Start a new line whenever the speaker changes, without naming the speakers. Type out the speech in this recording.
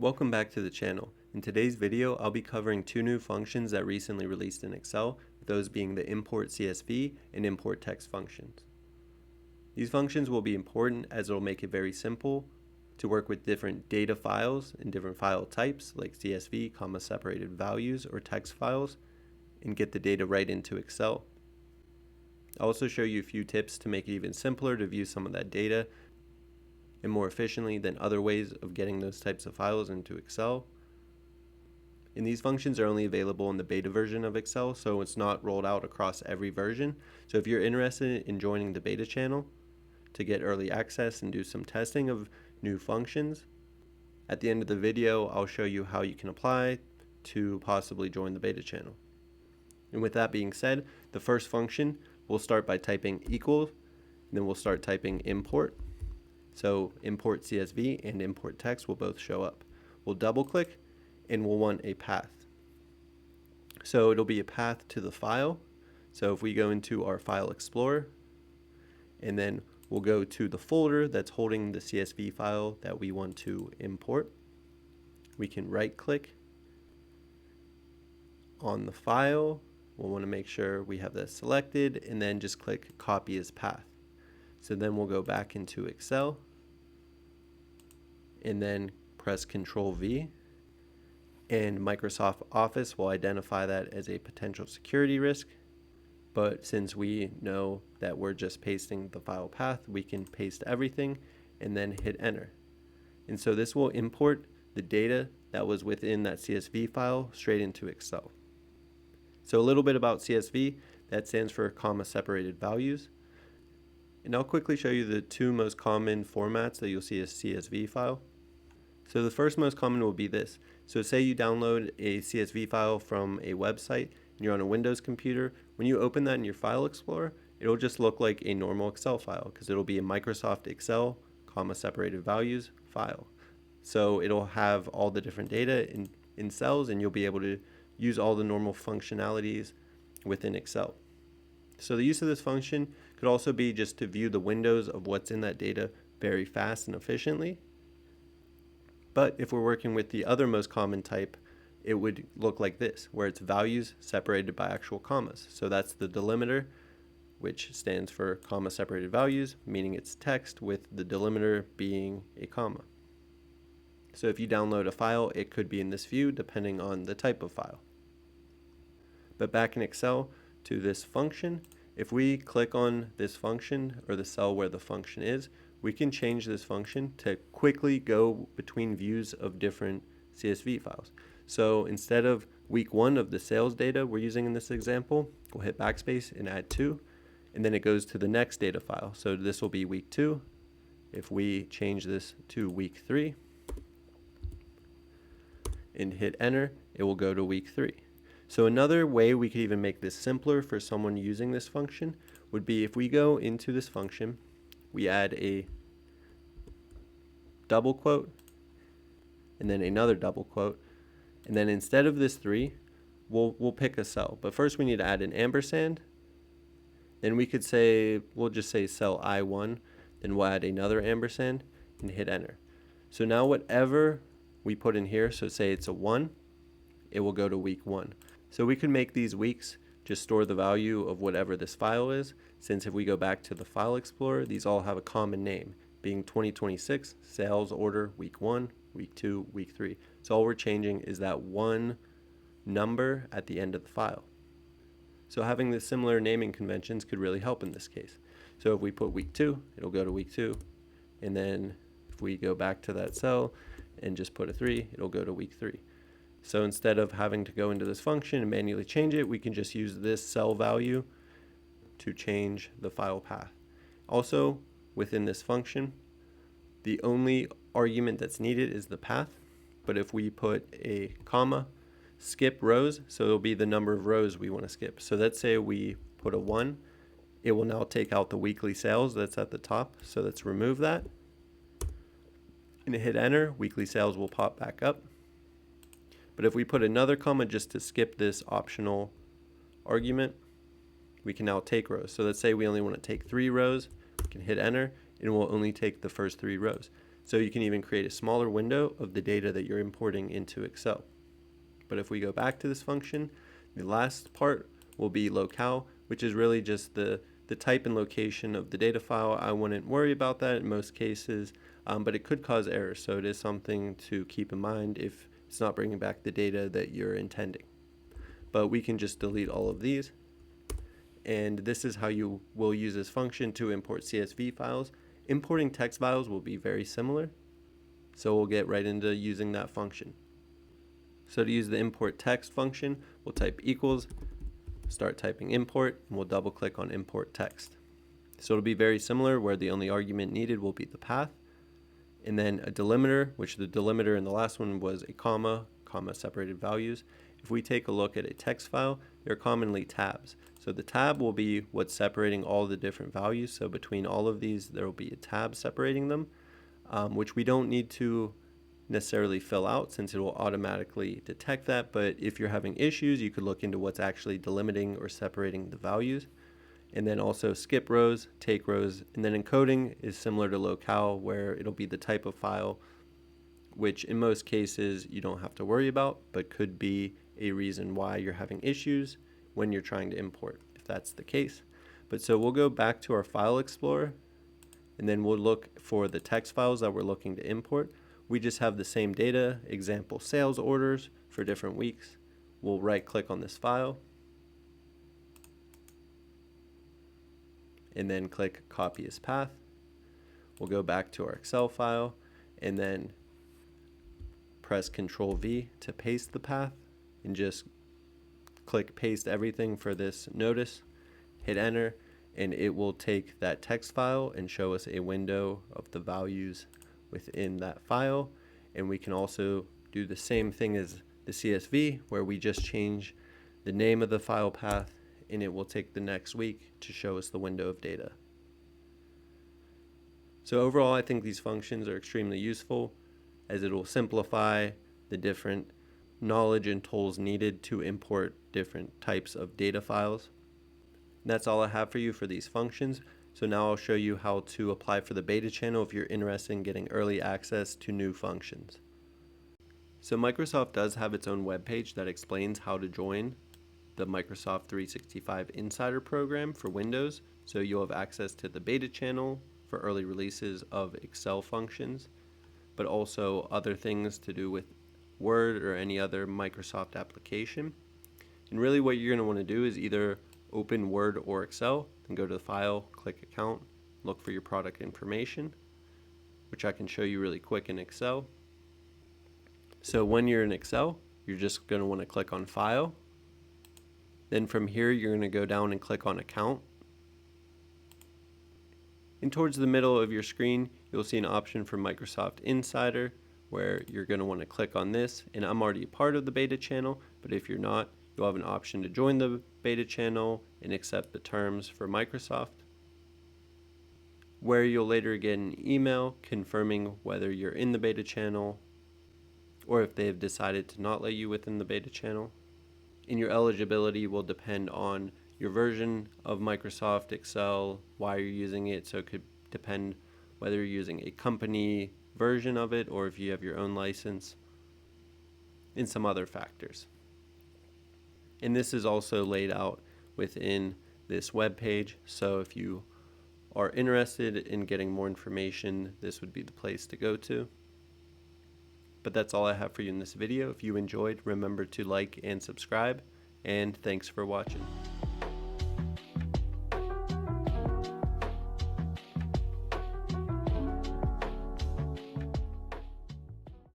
Welcome back to the channel. In today's video, I'll be covering two new functions that recently released in Excel, those being the IMPORTCSV and IMPORTTEXT functions. These functions will be important as it'll make it very simple to work with different data files and different file types like CSV, separated values, or text files, and get the data right into Excel. I'll also show you a few tips to make it even simpler to view some of that data and more efficiently than other ways of getting those types of files into Excel. And these functions are only available in the beta version of Excel, so it's not rolled out across every version. So if you're interested in joining the beta channel to get early access and do some testing of new functions, at the end of the video I'll show you how you can apply to possibly join the beta channel. And with that being said, the first function, we'll start by typing equal, and then we'll start typing import. So IMPORTCSV and IMPORTTEXT will both show up. We'll double click and we'll want a path. So it'll be a path to the file. So if we go into our File Explorer, and then we'll go to the folder that's holding the CSV file that we want to import. We can right click on the file. We'll want to make sure we have that selected and then just click copy as path. So then we'll go back into Excel and then press Control V, and Microsoft Office will identify that as a potential security risk. But since we know that we're just pasting the file path, we can paste everything and then hit enter. And so this will import the data that was within that CSV file straight into Excel. So a little bit about CSV, that stands for separated values. And I'll quickly show you the two most common formats that you'll see as CSV file. So the first most common will be this. So say you download a CSV file from a website and you're on a Windows computer. When you open that in your File Explorer, it'll just look like a normal Excel file because it'll be a Microsoft Excel, separated values file. So it'll have all the different data in cells, and you'll be able to use all the normal functionalities within Excel. So the use of this function could also be just to view the windows of what's in that data very fast and efficiently. But if we're working with the other most common type, it would look like this, where it's values separated by actual commas. So that's the delimiter, which stands for separated values, meaning it's text with the delimiter being a comma. So if you download a file, it could be in this view depending on the type of file. But back in Excel, to this function, if we click on this function or the cell where the function is, we can change this function to quickly go between views of different CSV files. So instead of week 1 of the sales data we're using in this example, we'll hit backspace and add 2, and then it goes to the next data file. So this will be week 2. If we change this to week 3 and hit enter, it will go to week 3. So another way we could even make this simpler for someone using this function would be if we go into this function, we add a double quote and then another double quote, and then instead of this 3, we'll pick a cell. But first we need to add an ampersand. Then we could say, we'll just say cell I1, then we'll add another ampersand and hit enter. So now whatever we put in here, so say it's a 1, it will go to week 1. So we could make these weeks just store the value of whatever this file is, since if we go back to the File Explorer, these all have a common name, being 2026, sales order, week 1, week 2, week 3. So all we're changing is that one number at the end of the file. So having the similar naming conventions could really help in this case. So if we put week 2, it'll go to week 2, and then if we go back to that cell and just put a 3, it'll go to week 3. So instead of having to go into this function and manually change it, we can just use this cell value to change the file path. Also, within this function, the only argument that's needed is the path. But if we put a comma, skip rows, so it'll be the number of rows we want to skip. So let's say we put a 1, it will now take out the weekly sales that's at the top. So let's remove that. And hit enter, weekly sales will pop back up. But if we put another comma just to skip this optional argument, we can now take rows. So let's say we only want to take 3 rows, we can hit enter, and it will only take the first 3 rows. So you can even create a smaller window of the data that you're importing into Excel. But if we go back to this function, the last part will be locale, which is really just the type and location of the data file. I wouldn't worry about that in most cases, but it could cause errors. So it is something to keep in mind if it's not bringing back the data that you're intending. But we can just delete all of these. And this is how you will use this function to import CSV files. Importing text files will be very similar. So we'll get right into using that function. So to use the import text function, we'll type equals, start typing import, and we'll double click on import text. So it'll be very similar where the only argument needed will be the path, and then a delimiter, which the delimiter in the last one was a comma separated values. If we take a look at a text file, there are commonly tabs. So the tab will be what's separating all the different values. So between all of these, there will be a tab separating them, which we don't need to necessarily fill out since it will automatically detect that. But if you're having issues, you could look into what's actually delimiting or separating the values. And then also skip rows, take rows, and then encoding is similar to locale where it'll be the type of file, which in most cases you don't have to worry about, but could be a reason why you're having issues when you're trying to import, if that's the case. But so we'll go back to our file explorer, and then we'll look for the text files that we're looking to import. We just have the same data, example sales orders for different weeks. We'll right click on this file, and then click copy as path. We'll go back to our Excel file, and then press Ctrl V to paste the path, and just click paste everything for this notice, hit enter, and it will take that text file and show us a window of the values within that file. And we can also do the same thing as the CSV where we just change the name of the file path, and it will take the next week to show us the window of data. So overall, I think these functions are extremely useful as it will simplify the different knowledge and tools needed to import different types of data files. And that's all I have for you for these functions. So now I'll show you how to apply for the beta channel if you're interested in getting early access to new functions. So Microsoft does have its own webpage that explains how to join the Microsoft 365 Insider program for Windows. So you'll have access to the beta channel for early releases of Excel functions, but also other things to do with Word or any other Microsoft application. And really what you're going to want to do is either open Word or Excel, then go to the file, click account, look for your product information, which I can show you really quick in Excel. So when you're in Excel, you're just going to want to click on file. Then from here, you're going to go down and click on account. And towards the middle of your screen, you'll see an option for Microsoft Insider, where you're going to want to click on this. And I'm already a part of the beta channel, but if you're not, you'll have an option to join the beta channel and accept the terms for Microsoft, where you'll later get an email confirming whether you're in the beta channel or if they've decided to not let you within the beta channel. And your eligibility will depend on your version of Microsoft Excel, why you're using it. So it could depend whether you're using a company version of it or if you have your own license, and some other factors. And this is also laid out within this web page. So if you are interested in getting more information, this would be the place to go to. But that's all I have for you in this video. If you enjoyed, remember to like and subscribe, and thanks for watching.